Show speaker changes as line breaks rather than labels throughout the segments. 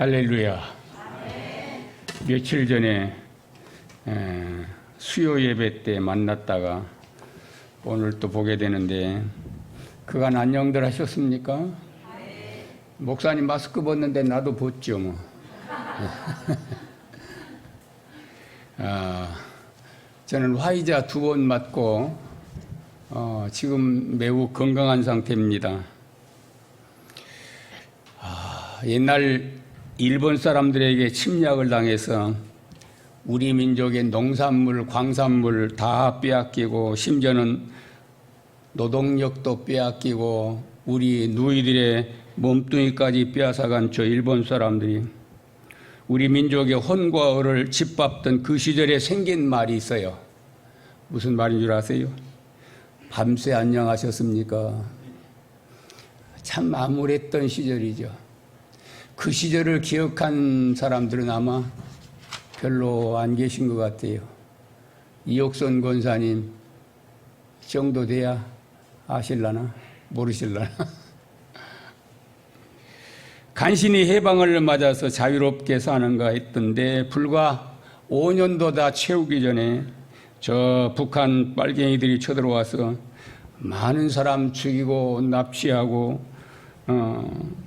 할렐루야. 며칠 전에 수요 예배 때 만났다가 오늘 또 보게 되는데 그간 안녕들 하셨습니까? 목사님 마스크 벗는데 나도 벗죠 뭐. 저는 화이자 2번 맞고 지금 매우 건강한 상태입니다. 옛날 일본 사람들에게 침략을 당해서 우리 민족의 농산물, 광산물 다 빼앗기고 심지어는 노동력도 빼앗기고 우리 누이들의 몸뚱이까지 빼앗아간 저 일본 사람들이 우리 민족의 혼과 을을 짓밟던 그 시절에 생긴 말이 있어요. 무슨 말인 줄 아세요? 밤새 안녕하셨습니까? 참 암울했던 시절이죠. 그 시절을 기억한 사람들은 아마 별로 안 계신 것 같아요. 이옥선 권사님 정도 돼야 아실라나 모르실라나. 간신히 해방을 맞아서 자유롭게 사는가 했던데 불과 5년도 다 채우기 전에 저 북한 빨갱이들이 쳐들어와서 많은 사람 죽이고 납치하고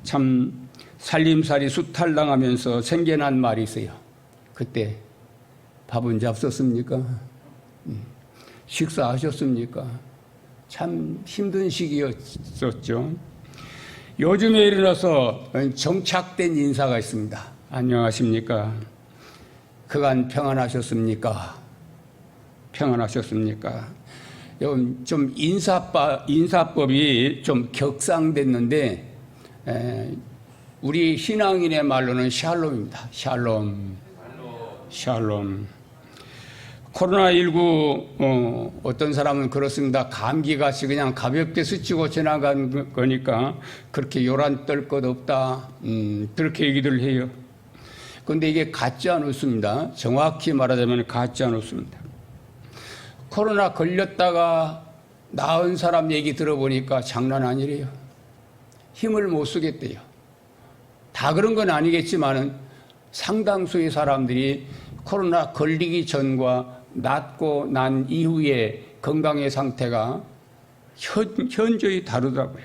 참 살림살이 수탈당하면서 생겨난 말이 있어요. 그때 밥은 잡섰습니까? 식사하셨습니까? 참 힘든 시기였었죠. 요즘에 일어나서 정착된 인사가 있습니다. 안녕하십니까? 그간 평안하셨습니까? 평안하셨습니까? 좀 인사법이 좀 격상됐는데 우리 신앙인의 말로는 샬롬입니다. 샬롬. 샬롬. 코로나19 어떤 사람은 그렇습니다. 감기같이 그냥 가볍게 스치고 지나간 거니까 그렇게 요란 떨 것 없다. 그렇게 얘기들 해요. 그런데 이게 같지 않습니다. 정확히 말하자면 같지 않습니다. 코로나 걸렸다가 나은 사람 얘기 들어보니까 장난 아니래요. 힘을 못 쓰겠대요. 다 그런 건 아니겠지만은 상당수의 사람들이 코로나 걸리기 전과 낫고 난 이후의 건강의 상태가 현저히 다르더라고요.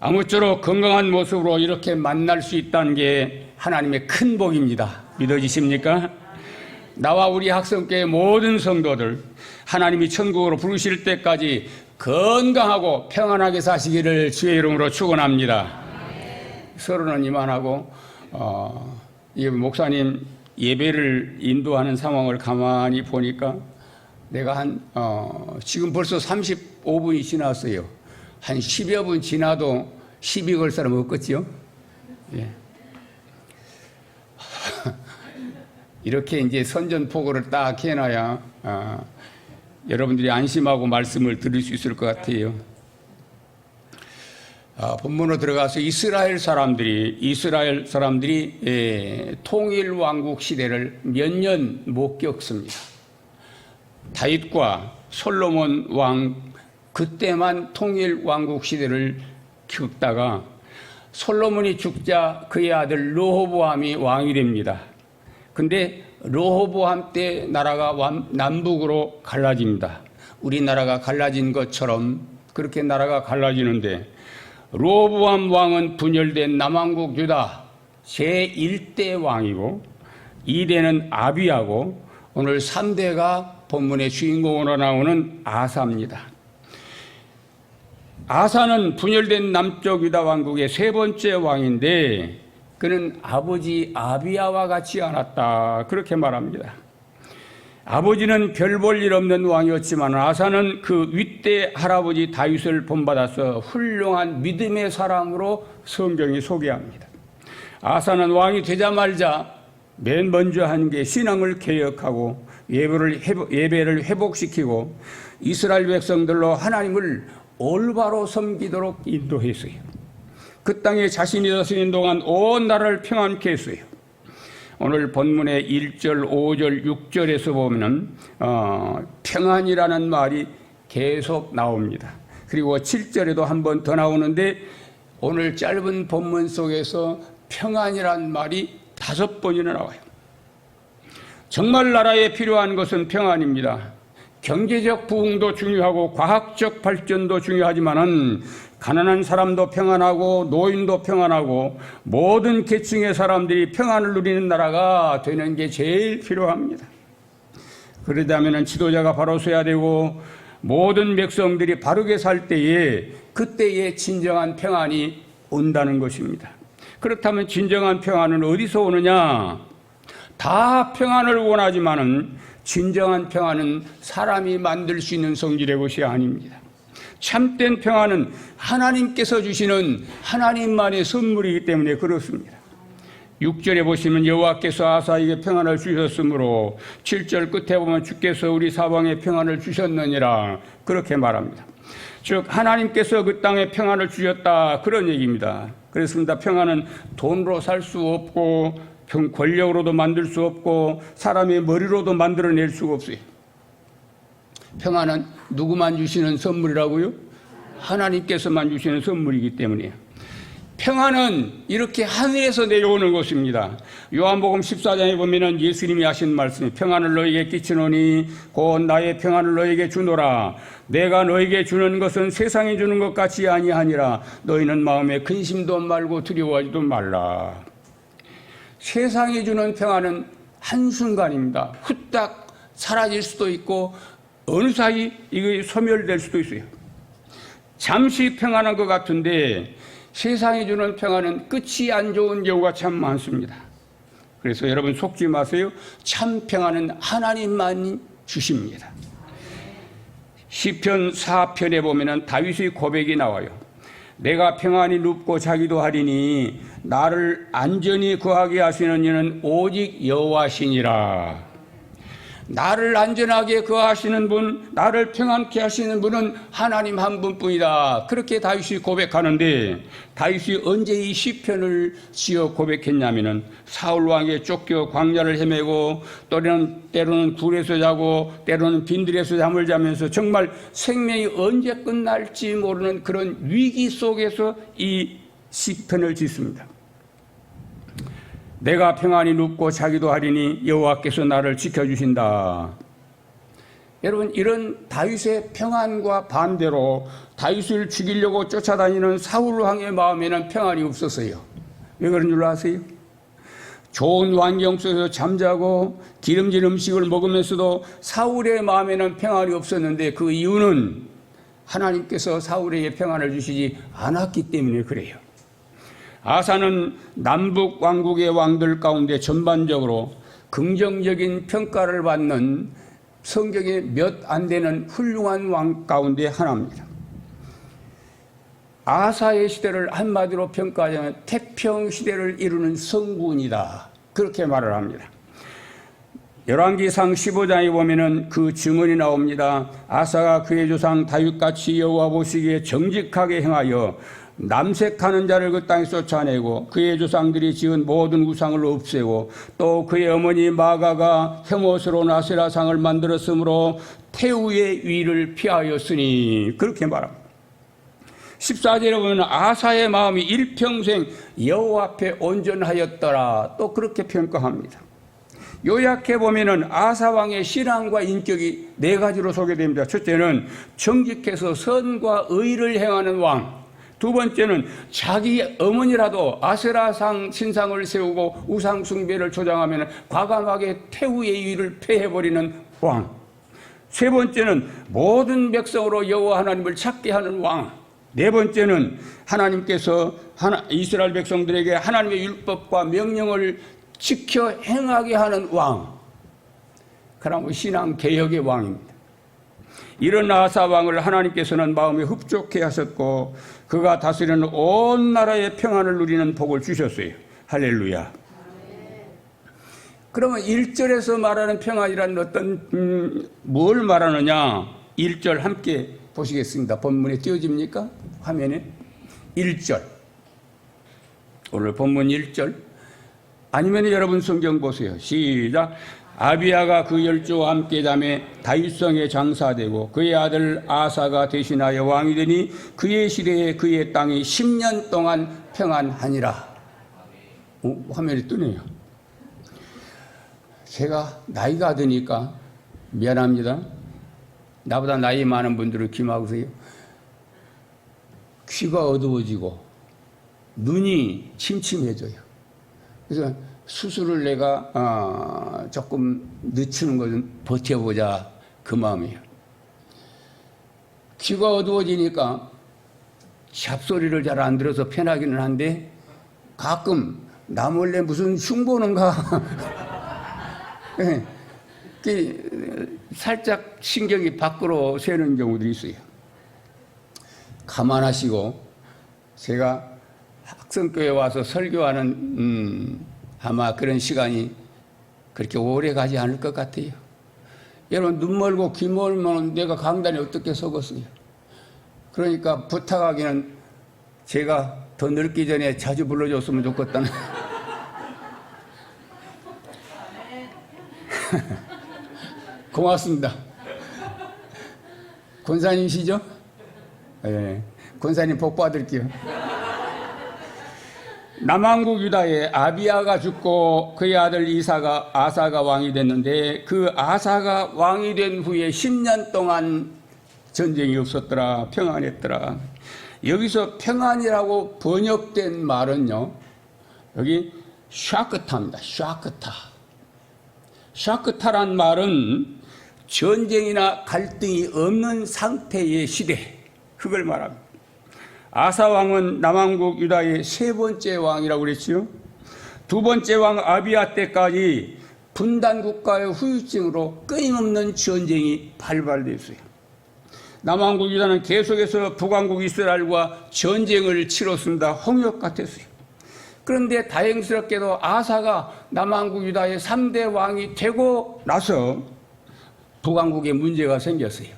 아무쪼록 건강한 모습으로 이렇게 만날 수 있다는 게 하나님의 큰 복입니다. 믿어지십니까? 나와 우리 학성교회 모든 성도들 하나님이 천국으로 부르실 때까지 건강하고 평안하게 사시기를 주의 이름으로 축원합니다. 서론은 이만하고 이 목사님 예배를 인도하는 상황을 가만히 보니까 내가 지금 벌써 35분이 지났어요. 한 10여 분 지나도 시비 걸 사람 없겠지요? 예. 이렇게 이제 선전포고를 딱 해놔야 여러분들이 안심하고 말씀을 들을 수 있을 것 같아요. 본문으로 들어가서 이스라엘 사람들이 통일 왕국 시대를 몇 년 못 겪습니다. 다윗과 솔로몬 왕 그때만 통일 왕국 시대를 겪다가 솔로몬이 죽자 그의 아들 르호보암이 왕이 됩니다. 근데 르호보암 때 나라가 남북으로 갈라집니다. 우리나라가 갈라진 것처럼 그렇게 나라가 갈라지는데 르호보암 왕은 분열된 남왕국 유다 제1대 왕이고 2대는 아비야고 오늘 3대가 본문의 주인공으로 나오는 아사입니다. 아사는 분열된 남쪽 유다 왕국의 3번째 왕인데 그는 아버지 아비야와 같지 않았다 그렇게 말합니다. 아버지는 별 볼 일 없는 왕이었지만 아사는 그 윗대 할아버지 다윗을 본받아서 훌륭한 믿음의 사람으로 성경이 소개합니다. 아사는 왕이 되자마자 맨 먼저 한 게 신앙을 개혁하고 예배를 회복시키고 이스라엘 백성들로 하나님을 올바로 섬기도록 인도했어요. 그 땅에 자신이 다스리는 동안 온 나라를 평안케 했어요. 오늘 본문의 1절, 5절, 6절에서 보면 평안이라는 말이 계속 나옵니다. 그리고 7절에도 한 번 더 나오는데 오늘 짧은 본문 속에서 평안이란 말이 5번이나 나와요. 정말 나라에 필요한 것은 평안입니다. 경제적 부흥도 중요하고 과학적 발전도 중요하지만은 가난한 사람도 평안하고 노인도 평안하고 모든 계층의 사람들이 평안을 누리는 나라가 되는 게 제일 필요합니다. 그러려면 지도자가 바로 서야 되고 모든 백성들이 바르게 살 때에 그때에 진정한 평안이 온다는 것입니다. 그렇다면 진정한 평안은 어디서 오느냐? 다 평안을 원하지만은 진정한 평안은 사람이 만들 수 있는 성질의 것이 아닙니다. 참된 평안은 하나님께서 주시는 하나님만의 선물이기 때문에 그렇습니다. 6절에 보시면 여호와께서 아사에게 평안을 주셨으므로 7절 끝에 보면 주께서 우리 사방에 평안을 주셨느니라 그렇게 말합니다. 즉 하나님께서 그 땅에 평안을 주셨다 그런 얘기입니다. 그렇습니다. 평안은 돈으로 살 수 없고 권력으로도 만들 수 없고 사람의 머리로도 만들어낼 수가 없어요. 평안은 누구만 주시는 선물이라고요? 하나님께서만 주시는 선물이기 때문이에요. 평안은 이렇게 하늘에서 내려오는 것입니다. 요한복음 14장에 보면 예수님이 하신 말씀이 평안을 너에게 끼치노니 곧 나의 평안을 너에게 주노라. 내가 너에게 주는 것은 세상이 주는 것 같이 아니하니라. 너희는 마음에 근심도 말고 두려워하지도 말라. 세상이 주는 평안은 한순간입니다. 후딱 사라질 수도 있고 어느 사이 이게 소멸될 수도 있어요. 잠시 평안한 것 같은데 세상이 주는 평안은 끝이 안 좋은 경우가 참 많습니다. 그래서 여러분 속지 마세요. 참 평안은 하나님만이 주십니다. 시편 4편에 보면 다윗의 고백이 나와요. 내가 평안히 눕고 자기도 하리니 나를 안전히 거하게 하시는 이는 오직 여호와시니라. 나를 안전하게 거하시는 분, 나를 평안케 하시는 분은 하나님 한 분뿐이다. 그렇게 다윗이 고백하는데 다윗이 언제 이 시편을 지어 고백했냐면은 사울 왕에 쫓겨 광야를 헤매고 때로는 굴에서 자고 때로는 빈들에서 잠을 자면서 정말 생명이 언제 끝날지 모르는 그런 위기 속에서 이 시편을 짓습니다. 내가 평안히 눕고 자기도 하리니 여호와께서 나를 지켜주신다. 여러분 이런 다윗의 평안과 반대로 다윗을 죽이려고 쫓아다니는 사울 왕의 마음에는 평안이 없었어요. 왜 그런 줄 아세요? 좋은 환경 속에서 잠자고 기름진 음식을 먹으면서도 사울의 마음에는 평안이 없었는데 그 이유는 하나님께서 사울에게 평안을 주시지 않았기 때문에 그래요. 아사는 남북 왕국의 왕들 가운데 전반적으로 긍정적인 평가를 받는 성경에 몇 안 되는 훌륭한 왕 가운데 하나입니다. 아사의 시대를 한마디로 평가하자면 태평 시대를 이루는 성군이다. 그렇게 말을 합니다. 열왕기상 15장에 보면은 그 증언이 나옵니다. 아사가 그의 조상 다윗같이 여호와 보시기에 정직하게 행하여 남색하는 자를 그 땅에 쫓아내고 그의 조상들이 지은 모든 우상을 없애고 또 그의 어머니 마가가 혐오스러운 아세라상을 만들었으므로 태우의 위를 피하였으니 그렇게 말합니다. 14절에 보면 아사의 마음이 일평생 여호와 앞에 온전하였더라 또 그렇게 평가합니다. 요약해 보면은 아사 왕의 신앙과 인격이 4가지로 소개됩니다. 첫째는 정직해서 선과 의를 행하는 왕. 두 번째는 자기 어머니라도 아세라상 신상을 세우고 우상 숭배를 조장하면 과감하게 태우의 위를 폐해버리는 왕. 세 번째는 모든 백성으로 여호와 하나님을 찾게 하는 왕. 네 번째는 하나님께서 이스라엘 백성들에게 하나님의 율법과 명령을 지켜 행하게 하는 왕. 그러면 신앙 개혁의 왕입니다. 이런 아사 왕을 하나님께서는 마음에 흡족해 하셨고 그가 다스리는 온 나라의 평안을 누리는 복을 주셨어요. 할렐루야. 그러면 1절에서 말하는 평안이란 어떤 뭘 말하느냐? 1절 함께 보시겠습니다. 본문에 띄워집니까? 화면에 1절. 오늘 본문 1절. 아니면 여러분 성경 보세요. 시작. 아비야가 그 열조와 함께 잠에 다윗성에 장사되고 그의 아들 아사가 대신하여 왕이 되니 그의 시대에 그의 땅이 10년 동안 평안하니라. 화면이 뜨네요. 제가 나이가 드니까 미안합니다. 나보다 나이 많은 분들은 기막으세요. 귀가 어두워지고 눈이 침침해져요. 그래서 수술을 내가 조금 늦추는 것은 버텨보자 그 마음이에요. 귀가 어두워지니까 잡소리를 잘 안 들어서 편하기는 한데 가끔 나 몰래 무슨 흉보는가 살짝 신경이 밖으로 새는 경우들이 있어요. 감안하시고 제가 학성교회 와서 설교하는 아마 그런 시간이 그렇게 오래 가지 않을 것 같아요. 여러분 눈 멀고 귀 멀면 내가 강단에 어떻게 서겠어요. 그러니까 부탁하기는 제가 더 늙기 전에 자주 불러줬으면 좋겠다는 고맙습니다. 권사님이시죠? 네. 권사님 복 받을게요. 남왕국 유다에 아비야가 죽고 그의 아들 아사가 왕이 됐는데 그 아사가 왕이 된 후에 10년 동안 전쟁이 없었더라. 평안했더라. 여기서 평안이라고 번역된 말은요. 여기 샤크타입니다. 샤크타란 말은 전쟁이나 갈등이 없는 상태의 시대. 그걸 말합니다. 아사 왕은 남왕국 유다의 세 번째 왕이라고 그랬지요. 두 번째 왕 아비야 때까지 분단 국가의 후유증으로 끊임없는 전쟁이 발발됐어요. 남왕국 유다는 계속해서 북왕국 이스라엘과 전쟁을 치렀습니다. 홍역 같았어요. 그런데 다행스럽게도 아사가 남왕국 유다의 3대 왕이 되고 나서 북왕국에 문제가 생겼어요.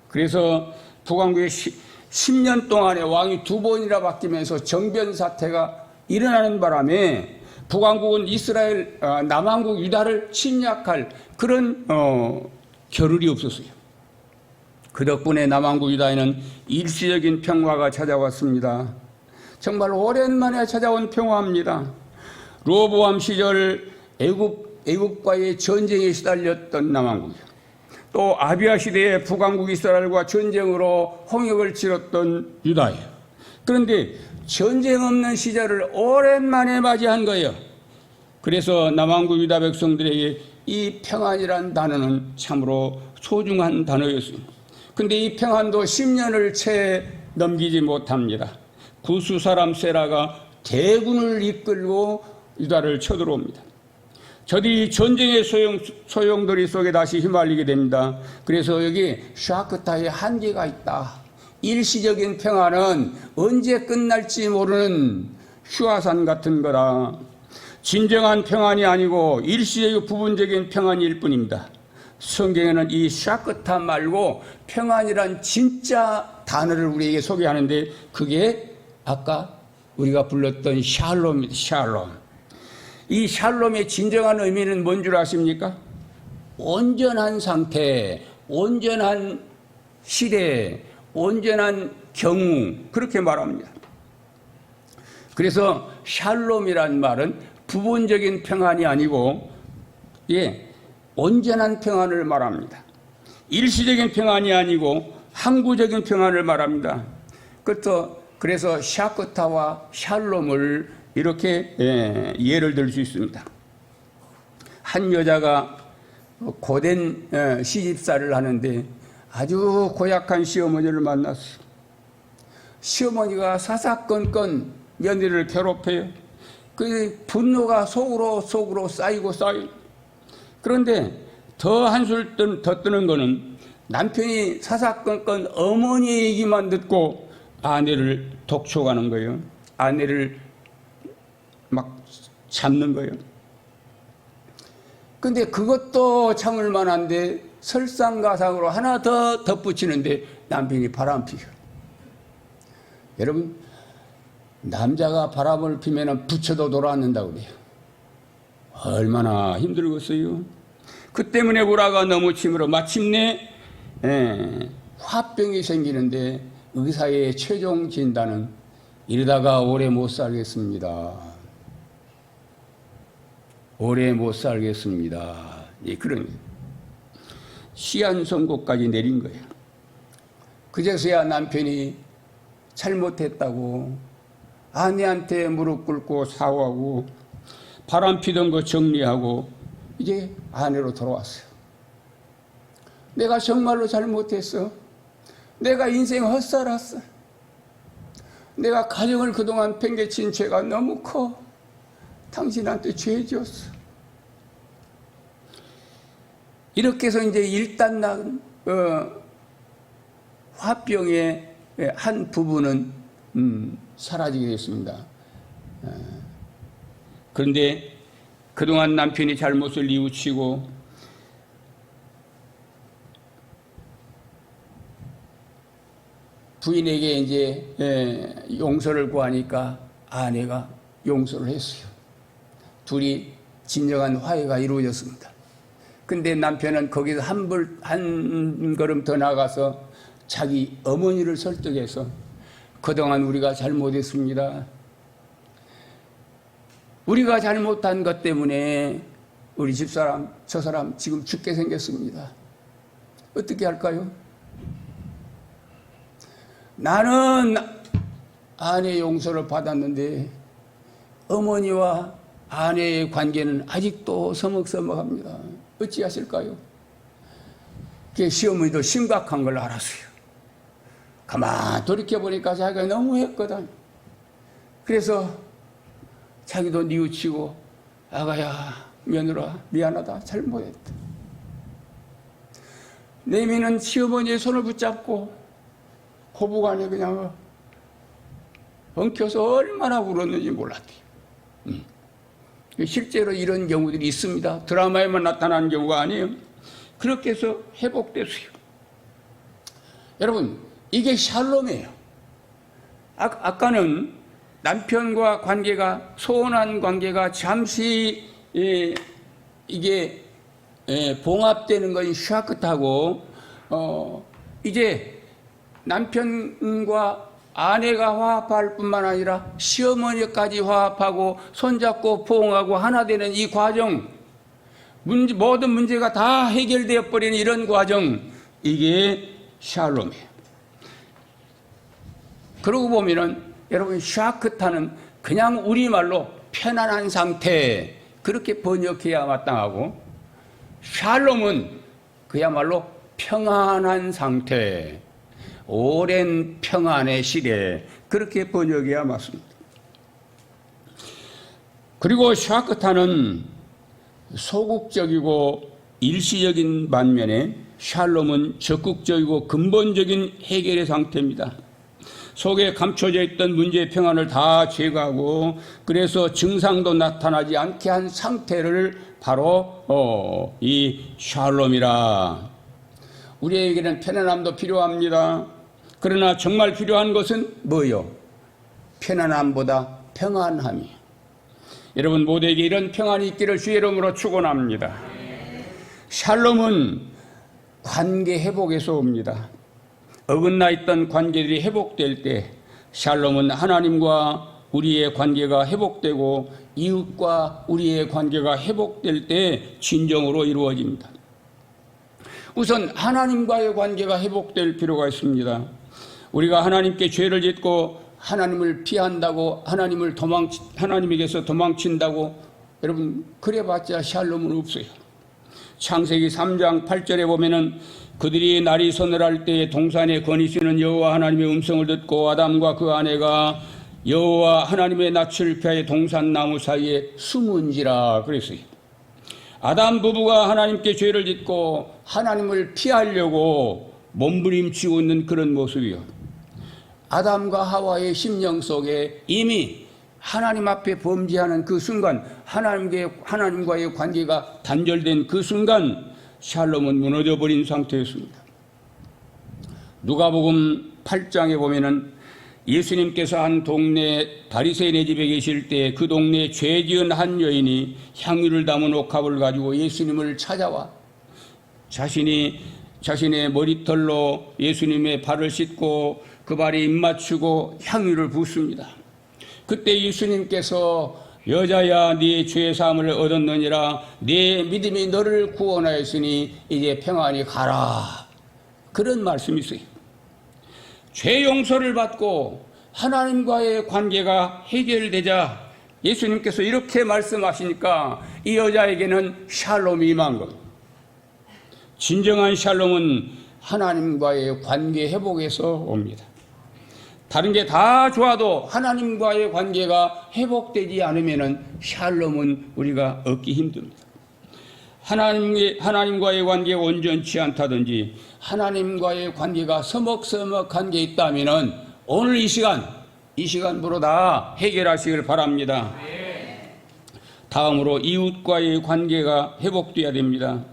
그래서 북왕국의 10년 동안에 왕이 두 번이나 바뀌면서 정변 사태가 일어나는 바람에 북왕국은 남왕국 유다를 침략할 그런 겨를이 없었어요. 그 덕분에 남왕국 유다에는 일시적인 평화가 찾아왔습니다. 정말 오랜만에 찾아온 평화입니다. 로보암 시절 애굽과의 전쟁에 시달렸던 남왕국이요. 또 아비야 시대에 북왕국 이스라엘과 전쟁으로 홍역을 치렀던 유다예요. 그런데 전쟁 없는 시절을 오랜만에 맞이한 거예요. 그래서 남왕국 유다 백성들에게 이 평안이란 단어는 참으로 소중한 단어였습니다. 근데 이 평안도 10년을 채 넘기지 못합니다. 구스 사람 세라가 대군을 이끌고 유다를 쳐들어옵니다. 저들이 전쟁의 소용돌이 속에 다시 휘말리게 됩니다. 그래서 여기 샤크타의 한계가 있다. 일시적인 평화는 언제 끝날지 모르는 휴화산 같은 거다. 진정한 평안이 아니고 일시적이고 부분적인 평안일 뿐입니다. 성경에는 이 샤크타 말고 평안이란 진짜 단어를 우리에게 소개하는데 그게 아까 우리가 불렀던 샬롬입니다. 샬롬. 이 샬롬의 진정한 의미는 뭔 줄 아십니까? 온전한 상태, 온전한 시대, 온전한 경우 그렇게 말합니다. 그래서 샬롬이란 말은 부분적인 평안이 아니고 온전한 평안을 말합니다. 일시적인 평안이 아니고 항구적인 평안을 말합니다. 그래서 샤크타와 샬롬을 이렇게 예를 들 수 있습니다. 한 여자가 고된 시집살을 하는데 아주 고약한 시어머니를 만났어요. 시어머니가 사사건건 며느리를 괴롭혀요. 그 분노가 속으로 쌓이고. 그런데 더 한술 더 뜨는 거는 남편이 사사건건 어머니의 얘기만 듣고 아내를 독촉하는 거예요. 아내를 막 잡는 거예요. 근데 그것도 참을 만한데 설상가상으로 하나 더 덧붙이는데 남편이 바람 피요. 여러분, 남자가 바람을 피면 부처도 돌아앉는다고 그래요. 얼마나 힘들겠어요. 그 때문에 우라가 너무 침으로 마침내 화병이 생기는데 의사의 최종 진단은 이러다가 오래 못 살겠습니다. 오래 못 살겠습니다. 예, 그런 시한 선고까지 내린 거예요. 그제서야 남편이 잘못했다고 아내한테 무릎 꿇고 사과하고 바람 피던 거 정리하고 이제 아내로 돌아왔어요. 내가 정말로 잘못했어. 내가 인생 헛살았어. 내가 가정을 그동안 팽개친 죄가 너무 커. 당신한테 죄 지었어. 이렇게 해서 이제 일단 난 화병의 한 부분은 사라지게 됐습니다. 그런데 그동안 남편이 잘못을 뉘우치고 부인에게 이제 용서를 구하니까 아내가 용서를 했어요. 둘이 진정한 화해가 이루어졌습니다. 근데 남편은 거기서 한 걸음 더 나가서 자기 어머니를 설득해서 그동안 우리가 잘못했습니다. 우리가 잘못한 것 때문에 우리 집사람, 저 사람 지금 죽게 생겼습니다. 어떻게 할까요? 나는 아내의 용서를 받았는데 어머니와 아내의 관계는 아직도 서먹서먹합니다. 어찌하실까요? 그 시어머니도 심각한 걸 알았어요. 가만 돌이켜보니까 자기가 너무했거든. 그래서 자기도 뉘우치고 아가야 며느라 미안하다 잘못했다. 내미는 시어머니의 손을 붙잡고 고부간에 그냥 엉켜서 얼마나 울었는지 몰랐대요. 실제로 이런 경우들이 있습니다. 드라마에만 나타나는 경우가 아니에요. 그렇게 해서 회복됐어요. 여러분, 이게 샬롬이에요. 아까는 남편과 관계가, 소원한 관계가 잠시 이게 봉합되는 것이 샤크타고 이제 남편과 아내가 화합할 뿐만 아니라 시어머니까지 화합하고 손잡고 포옹하고 하나 되는 이 과정, 모든 문제가 다 해결되어 버리는 이런 과정, 이게 샬롬이에요. 그러고 보면은 여러분 샤크타는 그냥 우리말로 편안한 상태 그렇게 번역해야 마땅하고, 샬롬은 그야말로 평안한 상태, 오랜 평안의 시대 그렇게 번역해야 맞습니다. 그리고 샤크타는 소극적이고 일시적인 반면에 샬롬은 적극적이고 근본적인 해결의 상태입니다. 속에 감춰져 있던 문제의 평안을 다 제거하고 그래서 증상도 나타나지 않게 한 상태를 바로 이 샬롬이라. 우리에게는 편안함도 필요합니다. 그러나 정말 필요한 것은 뭐요? 편안함보다 평안함이에요. 여러분 모두에게 이런 평안이 있기를 주의 이름으로 축원합니다. 샬롬은 관계 회복에서 옵니다. 어긋나 있던 관계들이 회복될 때 샬롬은 하나님과 우리의 관계가 회복되고 이웃과 우리의 관계가 회복될 때 진정으로 이루어집니다. 우선 하나님과의 관계가 회복될 필요가 있습니다. 우리가 하나님께 죄를 짓고 하나님을 피한다고 하나님에게서 도망친다고 여러분 그래봤자 샬롬은 없어요. 창세기 3장 8절에 보면은 그들이 날이 서늘할 때에 동산에 거니시는 여호와 하나님의 음성을 듣고 아담과 그 아내가 여호와 하나님의 낯을 피하여 동산 나무 사이에 숨은지라 그랬어요. 아담 부부가 하나님께 죄를 짓고 하나님을 피하려고 몸부림치고 있는 그런 모습이요. 아담과 하와의 심령 속에 이미 하나님 앞에 범죄하는 그 순간, 하나님과의 관계가 단절된 그 순간 샬롬은 무너져버린 상태였습니다. 누가복음 8장에 보면은 예수님께서 한 동네 바리새인의 집에 계실 때 그 동네에 죄 지은 한 여인이 향유를 담은 옥합을 가지고 예수님을 찾아와 자신의 머리털로 예수님의 발을 씻고 그 발에 입 맞추고 향유를 붓습니다. 그때 예수님께서 여자야 네 죄 사함을 얻었느니라 네 믿음이 너를 구원하였으니 이제 평안히 가라. 그런 말씀이 있어요. 죄 용서를 받고 하나님과의 관계가 해결되자 예수님께서 이렇게 말씀하시니까 이 여자에게는 샬롬이 임한 겁니다. 진정한 샬롬은 하나님과의 관계 회복에서 옵니다. 다른 게 다 좋아도 하나님과의 관계가 회복되지 않으면 샬롬은 우리가 얻기 힘듭니다. 하나님과의 관계가 온전치 않다든지 하나님과의 관계가 서먹서먹한 게 있다면 오늘 이 시간부로 다 해결하시길 바랍니다. 다음으로 이웃과의 관계가 회복되어야 됩니다.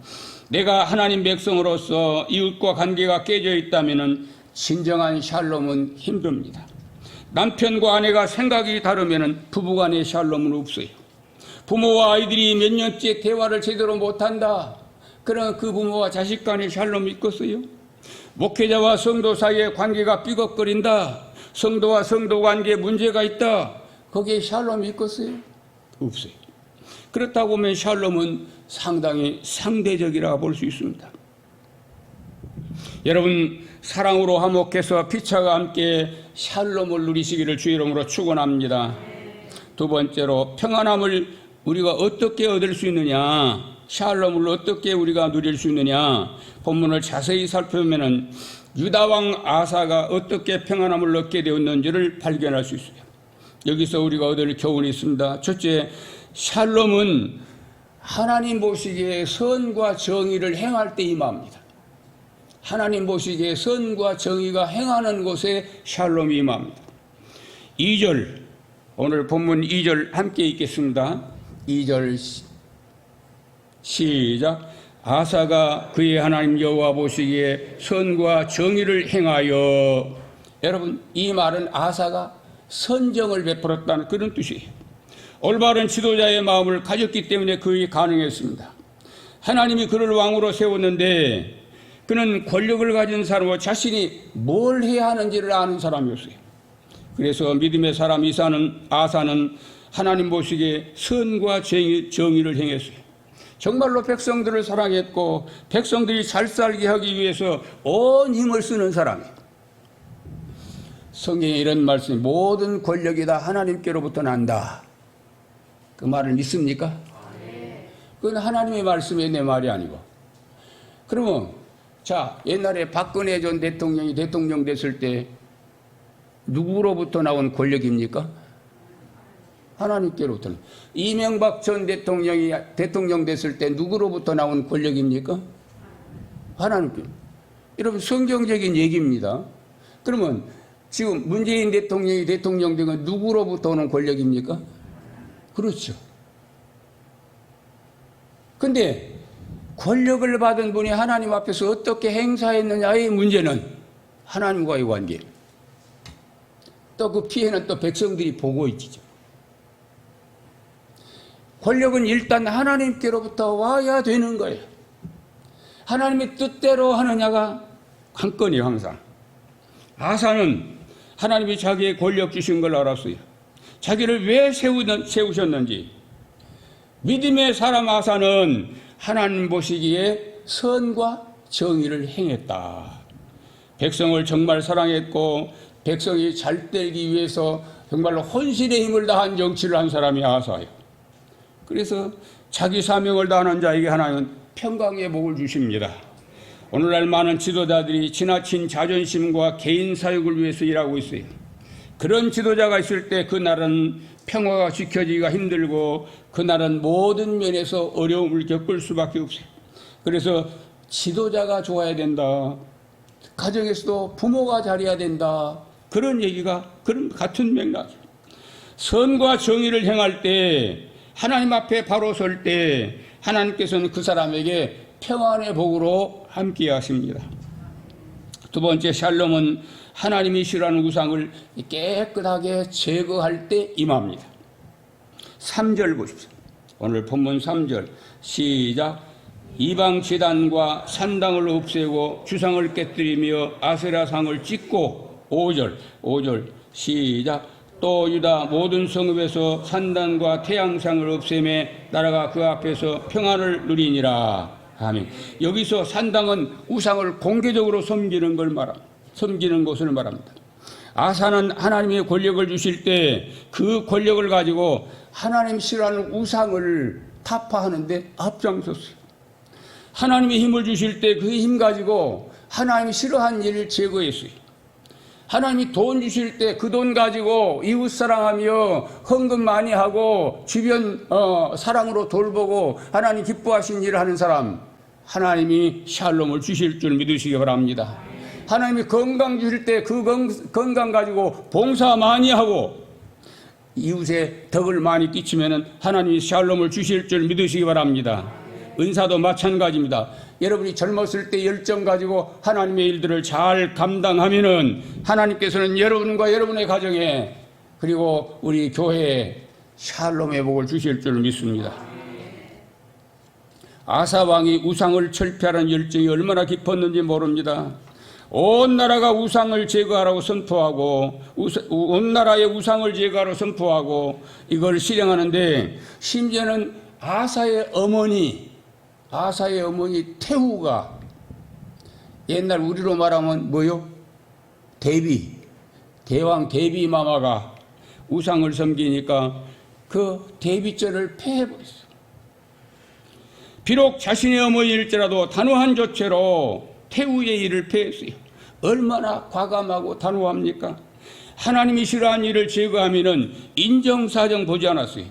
내가 하나님 백성으로서 이웃과 관계가 깨져 있다면 진정한 샬롬은 힘듭니다. 남편과 아내가 생각이 다르면 부부간의 샬롬은 없어요. 부모와 아이들이 몇 년째 대화를 제대로 못한다. 그럼 그 부모와 자식 간의 샬롬이 있겠어요? 목회자와 성도 사이의 관계가 삐걱거린다. 성도와 성도 관계에 문제가 있다. 거기에 샬롬이 있겠어요? 없어요. 그렇다고 하면 샬롬은 상당히 상대적이라 볼 수 있습니다. 여러분, 사랑으로 화목해서 피차가 함께 샬롬을 누리시기를 주의 이름으로 축원합니다. 두 번째로 평안함을 우리가 어떻게 얻을 수 있느냐, 샬롬을 어떻게 우리가 누릴 수 있느냐, 본문을 자세히 살펴보면 유다왕 아사가 어떻게 평안함을 얻게 되었는지를 발견할 수 있어요. 여기서 우리가 얻을 교훈이 있습니다. 첫째, 샬롬은 하나님 보시기에 선과 정의를 행할 때 임합니다. 하나님 보시기에 선과 정의가 행하는 곳에 샬롬이 임합니다. 2절, 오늘 본문 2절 함께 읽겠습니다. 2절 시작. 아사가 그의 하나님 여호와 보시기에 선과 정의를 행하여. 여러분, 이 말은 아사가 선정을 베풀었다는 그런 뜻이에요. 올바른 지도자의 마음을 가졌기 때문에 그게 가능했습니다. 하나님이 그를 왕으로 세웠는데 그는 권력을 가진 사람으로 자신이 뭘 해야 하는지를 아는 사람이었어요. 그래서 믿음의 사람 아사는 하나님 보시기에 선과 정의를 행했어요. 정말로 백성들을 사랑했고 백성들이 잘 살게 하기 위해서 온 힘을 쓰는 사람이에요. 성경에 이런 말씀이 모든 권력이 다 하나님께로부터 난다. 그 말을 믿습니까? 그건 하나님의 말씀이 내 말이 아니고. 그러면 자, 옛날에 박근혜 전 대통령이 대통령 됐을 때 누구로부터 나온 권력입니까? 하나님께로부터. 이명박 전 대통령이 대통령 됐을 때 누구로부터 나온 권력입니까? 하나님께. 여러분, 성경적인 얘기입니다. 그러면 지금 문재인 대통령이 대통령 된 건 누구로부터 오는 권력입니까? 그렇죠. 근데 권력을 받은 분이 하나님 앞에서 어떻게 행사했느냐의 문제는 하나님과의 관계. 또 그 피해는 또 백성들이 보고 있죠. 권력은 일단 하나님께로부터 와야 되는 거예요. 하나님의 뜻대로 하느냐가 관건이에요, 항상. 아사는 하나님이 자기의 권력 주신 걸 알았어요. 자기를 왜 세우셨는지. 믿음의 사람 아사는 하나님 보시기에 선과 정의를 행했다. 백성을 정말 사랑했고 백성이 잘 되기 위해서 정말로 혼신의 힘을 다한 정치를 한 사람이 아사예요. 그래서 자기 사명을 다하는 자에게 하나님은 평강의 복을 주십니다. 오늘날 많은 지도자들이 지나친 자존심과 개인 사역을 위해서 일하고 있어요. 그런 지도자가 있을 때 그 나라는 평화가 지켜지기가 힘들고 그 나라는 모든 면에서 어려움을 겪을 수밖에 없어요. 그래서 지도자가 좋아야 된다. 가정에서도 부모가 잘해야 된다. 그런 얘기가 그런 같은 맥락이에요. 선과 정의를 행할 때 하나님 앞에 바로 설 때 하나님께서는 그 사람에게 평안의 복으로 함께 하십니다. 두 번째, 샬롬은 하나님이 싫어하는 우상을 깨끗하게 제거할 때 임합니다. 3절 보십시오. 오늘 본문 3절 시작. 이방 제단과 산당을 없애고 주상을 깨뜨리며 아세라상을 찢고 5절 시작. 또 유다 모든 성읍에서 산당과 태양상을 없애매 나라가 그 앞에서 평안을 누리니라. 아멘. 여기서 산당은 우상을 공개적으로 섬기는 것을 말합니다. 아사는 하나님의 권력을 주실 때 그 권력을 가지고 하나님 싫어하는 우상을 타파하는데 앞장섰어요. 하나님의 힘을 주실 때 그 힘 가지고 하나님이 싫어하는 일을 제거했어요. 하나님이 돈 주실 때 그 돈 가지고 이웃 사랑하며 헌금 많이 하고 주변 사랑으로 돌보고 하나님 기뻐하신 일을 하는 사람, 하나님이 샬롬을 주실 줄 믿으시기 바랍니다. 하나님이 건강 주실 때 그 건강 가지고 봉사 많이 하고 이웃에 덕을 많이 끼치면 하나님이 샬롬을 주실 줄 믿으시기 바랍니다. 은사도 마찬가지입니다. 여러분이 젊었을 때 열정 가지고 하나님의 일들을 잘 감당하면은 하나님께서는 여러분과 여러분의 가정에 그리고 우리 교회에 샬롬의 복을 주실 줄 믿습니다. 아사 왕이 우상을 철폐하라는 열정이 얼마나 깊었는지 모릅니다. 온 나라가 우상을 제거하라고 선포하고 온 나라의 우상을 제거하라고 선포하고 이걸 실행하는데 심지어는 아사의 어머니 태후가 옛날 우리로 말하면 뭐요? 대왕 대비 마마가 우상을 섬기니까 그 대비절을 폐해버렸어요. 비록 자신의 어머니일지라도 단호한 조처로 태후의 일을 폐했어요. 얼마나 과감하고 단호합니까? 하나님이 싫어하는 일을 제거하면은 인정사정 보지 않았어요.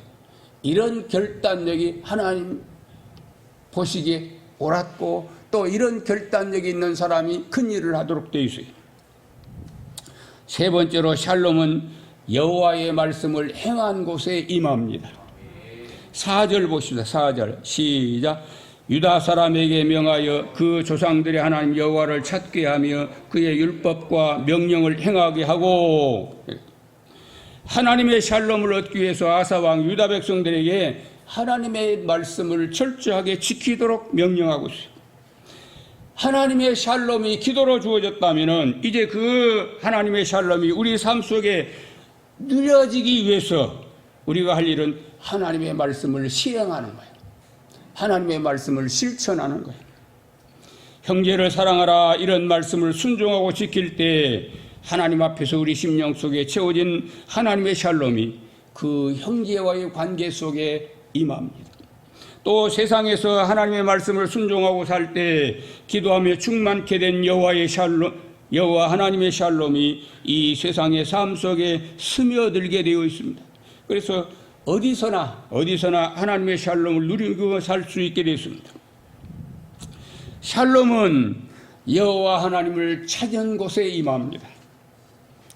이런 결단력이 하나님 보시기에 옳았고 또 이런 결단력이 있는 사람이 큰 일을 하도록 되어 있어요. 세 번째로 샬롬은 여호와의 말씀을 행한 곳에 임합니다. 4절 보십시다. 4절 시작. 유다 사람에게 명하여 그 조상들의 하나님 여호와를 찾게 하며 그의 율법과 명령을 행하게 하고, 하나님의 샬롬을 얻기 위해서 아사 왕 유다 백성들에게 하나님의 말씀을 철저하게 지키도록 명령하고 있어요. 하나님의 샬롬이 기도로 주어졌다면 이제 그 하나님의 샬롬이 우리 삶 속에 누려지기 위해서 우리가 할 일은 하나님의 말씀을 실행하는 거예요. 하나님의 말씀을 실천하는 거예요. 형제를 사랑하라 이런 말씀을 순종하고 지킬 때 하나님 앞에서 우리 심령 속에 채워진 하나님의 샬롬이 그 형제와의 관계 속에 임합니다. 또 세상에서 하나님의 말씀을 순종하고 살 때 기도하며 충만케 된 여호와 하나님의 샬롬이 이 세상의 삶 속에 스며들게 되어 있습니다. 그래서 어디서나 하나님의 샬롬을 누리고 살 수 있게 되었습니다. 샬롬은 여호와 하나님을 찾은 곳에 임합니다.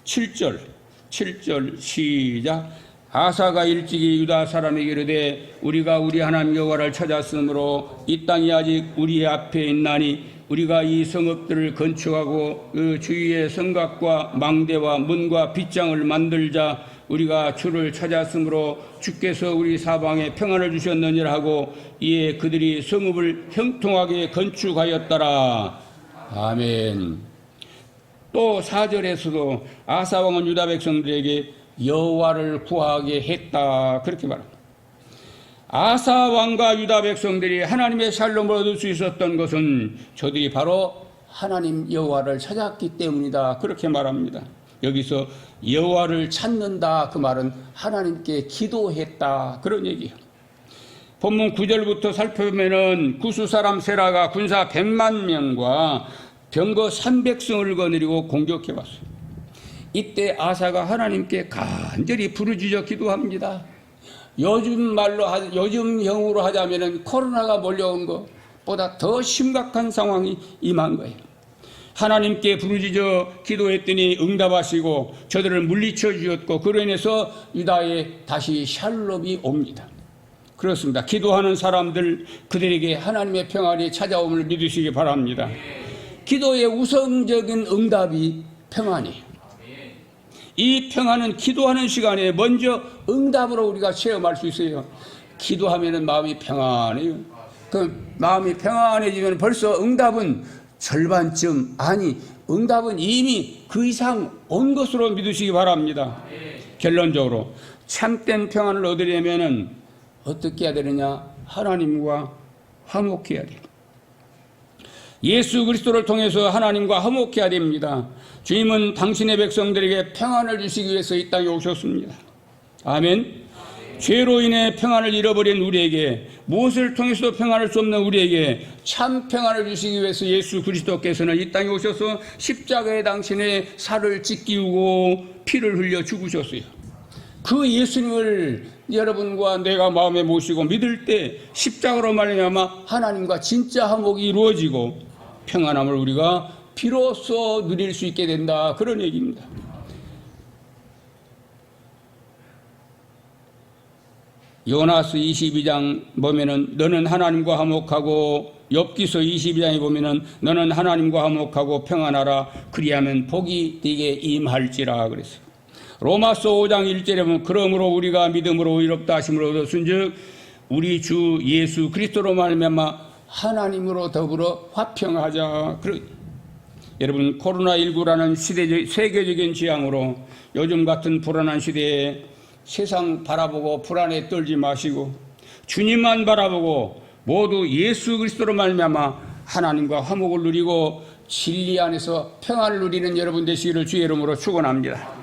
7절 시작. 아사가 일찍이 유다 사람에게 이르되 우리가 우리 하나님 여호와를 찾았으므로 이 땅이 아직 우리 앞에 있나니 우리가 이 성읍들을 건축하고 그 주위의 성곽과 망대와 문과 빗장을 만들자. 우리가 주를 찾았으므로 주께서 우리 사방에 평안을 주셨느니라 하고 이에 그들이 성읍을 형통하게 건축하였더라. 아멘. 또 4절에서도 아사 왕은 유다 백성들에게 여호와를 구하게 했다 그렇게 말합니다. 아사 왕과 유다 백성들이 하나님의 샬롬을 얻을 수 있었던 것은 저들이 바로 하나님 여호와를 찾았기 때문이다 그렇게 말합니다. 여기서 여호와를 찾는다 그 말은 하나님께 기도했다 그런 얘기예요. 본문 9절부터 살펴보면은 구스 사람 세라가 군사 100만 명과 병거 300승을 거느리고 공격해 왔어요. 이때 아사가 하나님께 간절히 부르짖어 기도합니다. 요즘형으로 하자면은 코로나가 몰려온 것보다 더 심각한 상황이 임한 거예요. 하나님께 부르짖어 기도했더니 응답하시고 저들을 물리쳐 주셨고 그로 인해서 유다에 다시 샬롬이 옵니다. 그렇습니다. 기도하는 사람들 그들에게 하나님의 평안이 찾아옴을 믿으시기 바랍니다. 기도의 우선적인 응답이 평안이에요. 이 평안은 기도하는 시간에 먼저 응답으로 우리가 체험할 수 있어요. 기도하면 마음이 평안해요. 그 마음이 평안해지면 벌써 응답은 절반쯤, 아니 응답은 이미 그 이상 온 것으로 믿으시기 바랍니다. 결론적으로 참된 평안을 얻으려면 어떻게 해야 되느냐? 하나님과 화목해야 돼요. 예수 그리스도를 통해서 하나님과 화목해야 됩니다. 주님은 당신의 백성들에게 평안을 주시기 위해서 이 땅에 오셨습니다. 아멘. 죄로 인해 평안을 잃어버린 우리에게, 무엇을 통해서도 평안할 수 없는 우리에게 참 평안을 주시기 위해서 예수 그리스도께서는 이 땅에 오셔서 십자가에 당신의 살을 찢기우고 피를 흘려 죽으셨어요. 그 예수님을 여러분과 내가 마음에 모시고 믿을 때 십자가로 말미암아 하나님과 진짜 화목이 이루어지고 평안함을 우리가 비로소 누릴 수 있게 된다, 그런 얘기입니다. 요나스 22장 보면은 너는 하나님과 화목하고, 욥기서 22장에 보면은 너는 하나님과 화목하고 평안하라, 그리하면 복이 네게 임할지라 그랬어요. 로마서 5장 1절에 보면 그러므로 우리가 믿음으로 의롭다 하심을 얻었은즉 우리 주 예수 그리스도로 말미암아 하나님으로 더불어 화평하자. 여러분, 코로나19라는 세계적인 재앙으로 요즘 같은 불안한 시대에 세상 바라보고 불안에 떨지 마시고 주님만 바라보고 모두 예수 그리스도로 말미암아 하나님과 화목을 누리고 진리 안에서 평안을 누리는 여러분 되시기를 주의 이름으로 축원합니다.